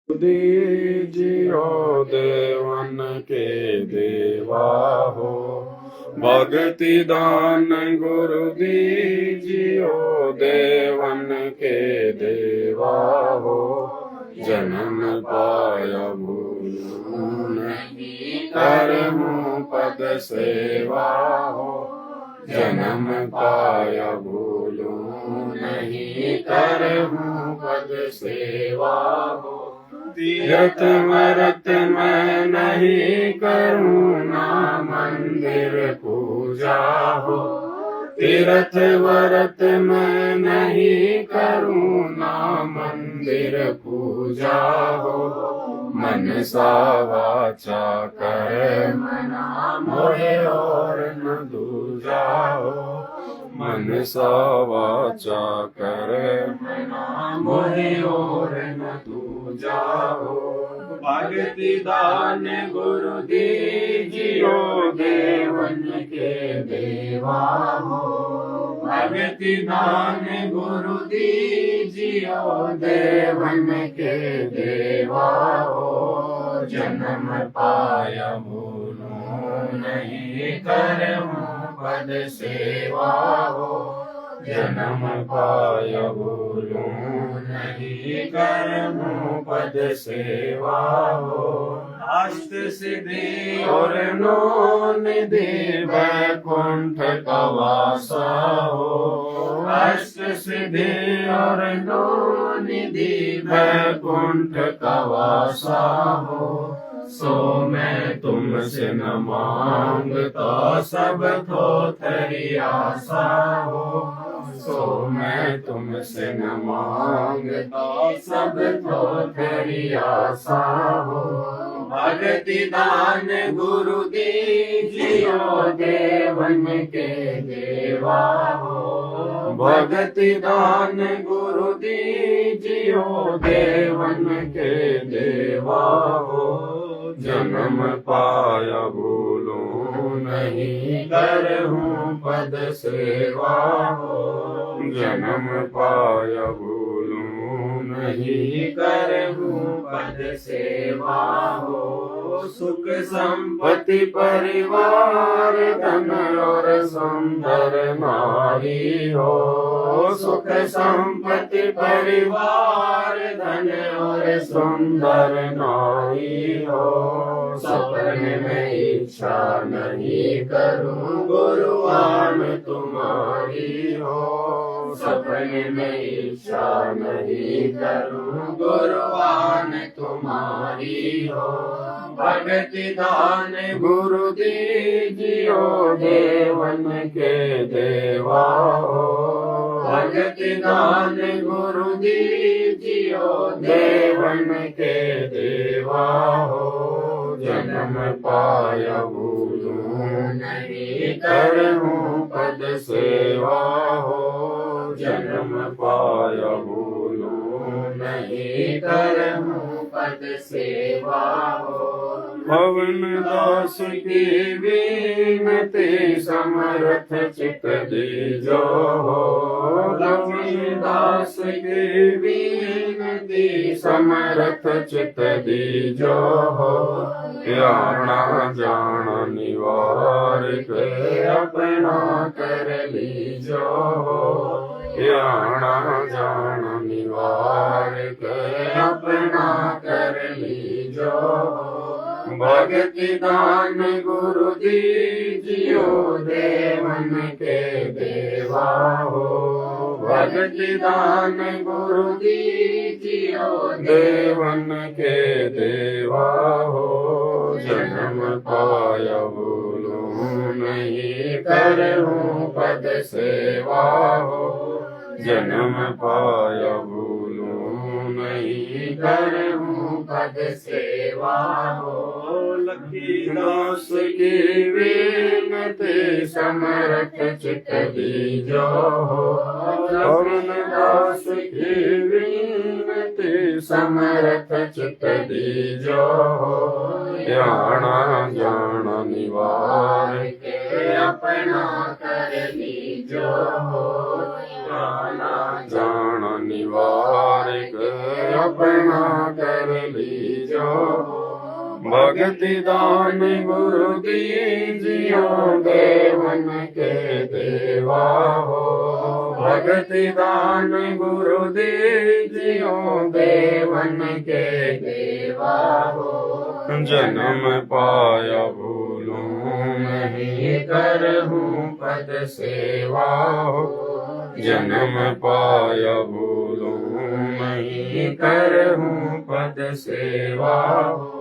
दीजियो देवन के देवा हो। भक्ति दान गुरु दीजियो देवन के देवा हो। जन्म पाया भूलूं नहीं करहूं पद सेवा हो। जन्म पाया भूलूं नहीं करहूं पद सेवा हो। तीर्थ व्रत मैं नहीं करूं ना मंदिर पूजा हो। तीर्थ व्रत मैं नहीं करूं ना मंदिर पूजा हो। मन सा वाचा कर मना मोहे और न दूजा हो। मन सा वाचा कर मना मोहे और न दूजा हो। भक्ति दान गुरु दीजियो देवन के देवा हो। भक्ति दान गुरु दीजियो देवन के देवा हो। जन्म पाया भूलूं नहीं करहूं पद सेवा हो। जन्म पाया भूलूं नहीं करहूं पद सेवा हो। अष्ट सिद्धि और नौ निधि वैकुंठ का वासा हो। अष्ट सिद्धि और नौ निधि वैकुंठ का वासा हो। सो मैं तुमसे न मांगता सब थोथरी आशा हो। सो मैं तुमसे न मांगता सब थोथरी आशा हो। भक्ति दान गुरु दीजियो देवन के देवा हो। भक्ति दान गुरु दीजियो देवन के देवा हो। जन्म पाया भूलूं नहीं करहूं पद सेवा हो। जन्म पाया भूलूं नहीं करहूं पद सेवा हो। सुख संपत्ति परिवार धन और सुंदर नारी हो। सुख संपत्ति परिवार धन और सुंदर नारी हो। सपने में इच्छा नहीं करूं गुरुआन तुम्हारी हो। सपने में इच्छा नहीं करूं गुरुआन तुम्हारी हो। भक्ति दान गुरु दीजियो देवन के देवा हो। भक्ति दान गुरु दीजियो देवन के देवा हो। जन्म पाया भूलूं नहीं करहूं पद सेवा हो। जन्म पाया भूलूं नहीं करहूं पद सेवा हो। पवन दास की विनती समर्थ चित दीजो हो। पवन दास की विनती समर्थ चित दीजो हो। आना जाना निवार के अपना कर लीजो हो। आना जाना निवार के अपना कर लीजो हो। भक्ति दान गुरु दीजियो देवन के देवा हो। भक्ति दान गुरु दीजियो देवन के देवा हो। जन्म पाया भूलूं नहीं करहूं पद सेवा हो। जन्म पाया भूलूं नहीं करहूं पद सेवा हो। लखीदास की विनती समर्थ चित दीजो हो। पवन दास की विनती समर्थ चित दीजो हो। आना जाना निवार के अपना कर लीजो हो। आना जाना निवार के अपना कर लीजो, भगति दान गुरु दीजियो, देवन के देवा हो। भगति दान गुरु दीजियो, देवन के देवा हो। जन्म पाया भूलूं नहीं, करहूं पद सेवा हो। जन्म पाया भूलूं नहीं, करहूं पद सेवा हो।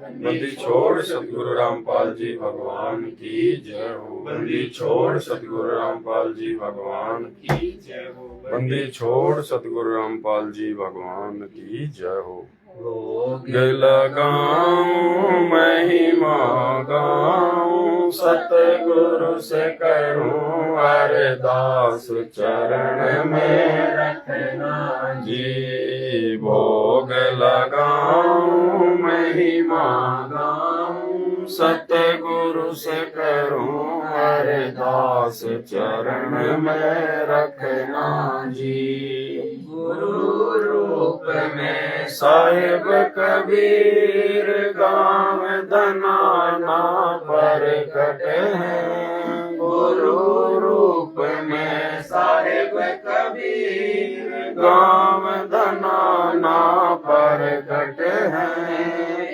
बंदी छोड़ सतगुरु रामपाल जी भगवान की जय हो। बंदी छोड़ सतगुरु रामपाल जी भगवान की जय हो। बंदी छोड़ सतगुरु रामपाल जी भगवान की जय हो। भोग लगाऊं महिमा गाऊं, सतगुरु से करूं अरदास, चरण में रखना जी। भोग लगाऊं महिमा गाऊं, सतगुरु से करूं अरदास, चरण में रखना जी। गुरु रूप में साहिब कबीर, गाँव धनाना प्रकट है। गुरु रूप में साहिब कबीर, गाँव धनाना प्रकट है।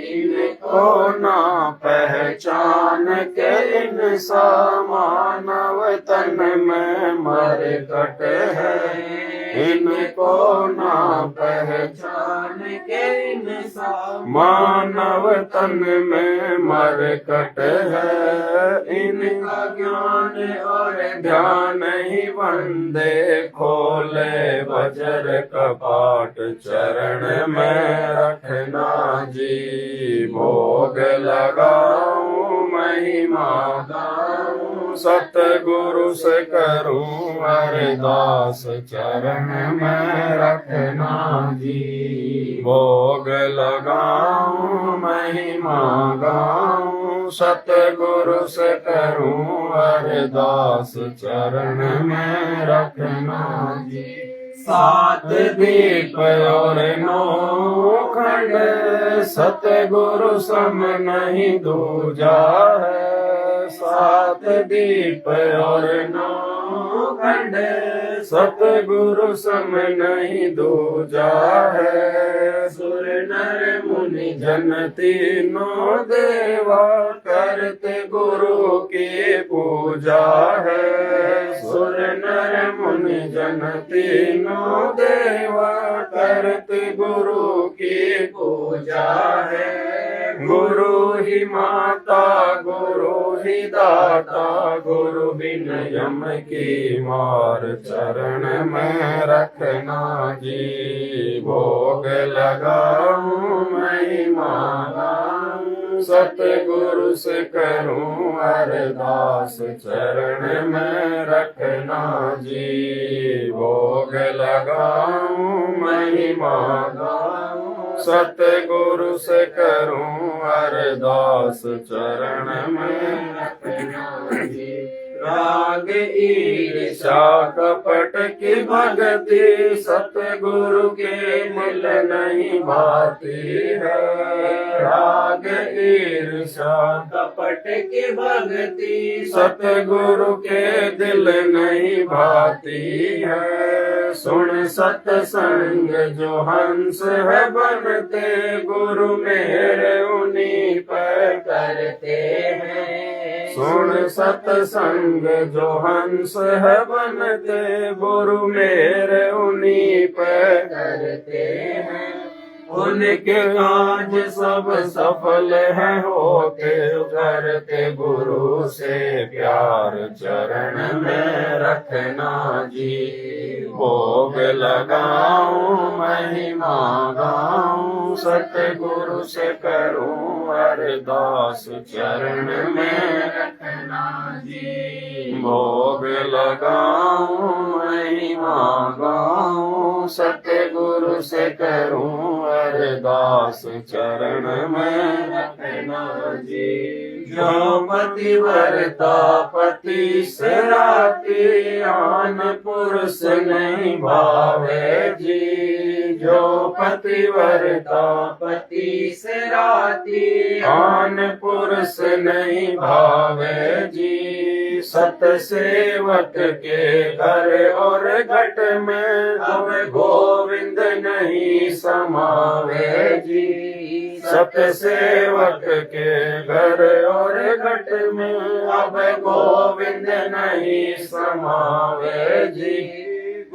इनको ना पहचान के इंसा, मानव तन में मरकट है। इनको ना पहचान के इंसा, मानव तन में मरकट है। इनका ज्ञान और ध्यान ही वंदे, खोले वज्र कपाट, चरण में रखना जी। भोग लगाऊं महिमा गाऊं, सतगुरु से करूं अरदास, चरण में रखना जी। भोग लगाऊं महिमा गाऊं, सतगुरु से करूं अरदास, चरण में रखना जी। सात दीप और नौ खंड, सतगुरु सम नहीं दूजा है। सात दीप और नौ खंड, सतगुरु सम नहीं दूजा है। सुर नर मुनि जन तीनों देवा, करते गुरु की पूजा है। सुर नर मुनि जन तीनों देवा, करते गुरु की पूजा है। गुरु ही माता, गुरु ही दाता, गुरु बिन यम की मार, चरण में रखना जी। भोग लगाऊं महिमा गाऊं, सतगुरु से करूं अरदास, चरण में रखना जी। भोग लगाऊं महिमा गाऊं, सतगुरु से करूं अरदास, चरण में रखना जी। राग ईर्षा कपट की भगति, सतगुरु के मिल नहीं भाती है। राग ईर्षा कपट की भक्ति, सतगुरु के दिल नहीं भाती है। सुन सतसंग जो हंस है बनते, गुरु मेरे उन्हीं पर करते हैं। सुन सतसंग जो हंस है बनते, गुरु मेरे उन्हीं पे करते हैं। उनके काज सब सफल है होते, करते गुरु से प्यार, चरण में रखना जी। भोग लगाऊं महिमा गाऊं, सतगुरु से करूं अरदास, चरण में रखना जी। भोग लगाऊं महिमा गाऊं, सतगुरु से करूं अरदास, चरण में रखना जी। जो पति वरता पति से राती, आन पुरुष नहीं भावे जी। जो पतिव्रता पति से राती आन पुरुष नहीं भावे जी। सत सेवक के घर और घट में अब गोविंद नहीं समावे जी। सत सेवक के घर और घट में अब गोविंद नहीं समावे जी।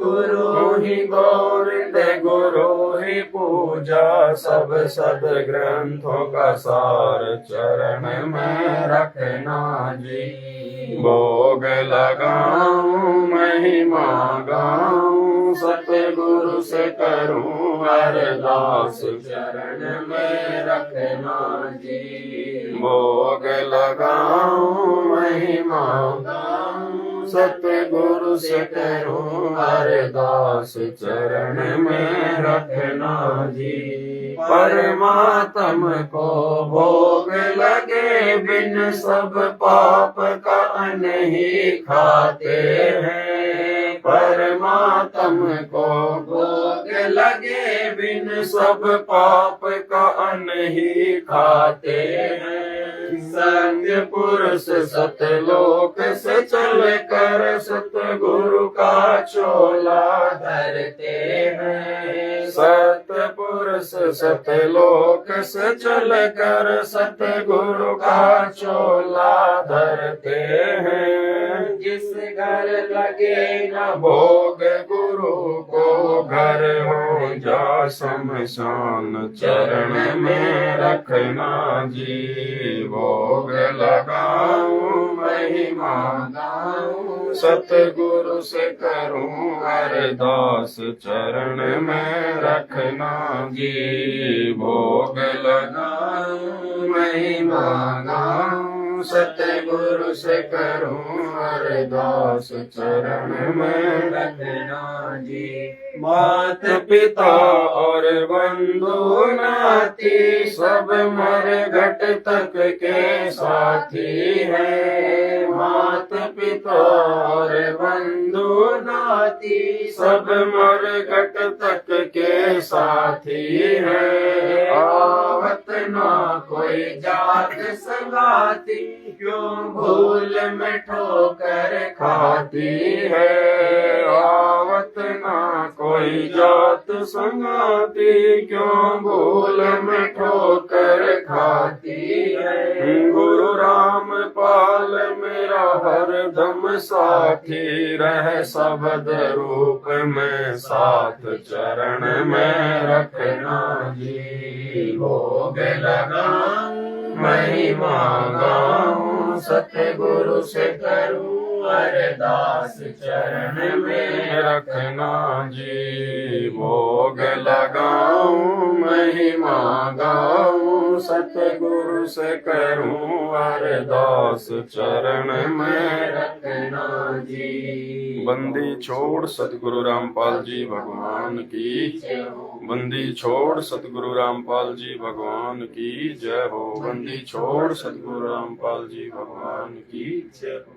गुरु ही गोविंद गुरु ही पूजा सब सद ग्रंथों का सार चरण में रखना जी। भोग लगाऊं महिमा गाऊं सतगुरु से करूं अरदास चरण में रखना जी। भोग लगाऊं महिमा गाऊं सतगुरु से करूं अरदास चरण में रखना जी। परमात्म को भोग लगे बिन सब पाप का नहीं खाते हैं। परमात्म को भोग लगे बिन सब पाप का नहीं खाते हैं। संग पुरुष सतलोक से चल कर सतगुरु का चोला धरते हैं। सतपुरुष सतलोक से चल कर सतगुरु का चोला धरते हैं। जिस घर लगे न भोग गुरु को घर हो जा शमशान चरण में रखना जी। भोग लगाऊं महिमा गाऊं सतगुरु से करूं अरदास चरण में रखना जी। भोग लगाऊं महिमा गाऊं सतगुरु से करूं अरदास चरण में रखना जी। मात पिता और बंधु नाती सब मर घट तक के साथी है। मात पिता और बंधु नाती सब मर घट तक के साथी है। आवत ना कोई जात संगाती क्यों भूल में ठोकर खाती है। आवत ना कोई जात संगाती क्यों भूल में ठोकर खाती है। गुरु राम पाल मेरा हरदम साथी रह सबद रूप में साथ चरण में रखना जी। भोग लगाऊं महिमा गाऊं सतगुरु से करूं अरदास चरण में रखना जी। भोग लगाऊं महिमा गाऊं सतगुरु से करूं अरदास चरण में रखना जी। बंदी छोड़ सतगुरु रामपाल जी भगवान की बंदी छोड़ सतगुरु रामपाल जी भगवान की जय हो। बंदी छोड़ सतगुरु रामपाल जी भगवान की जय हो।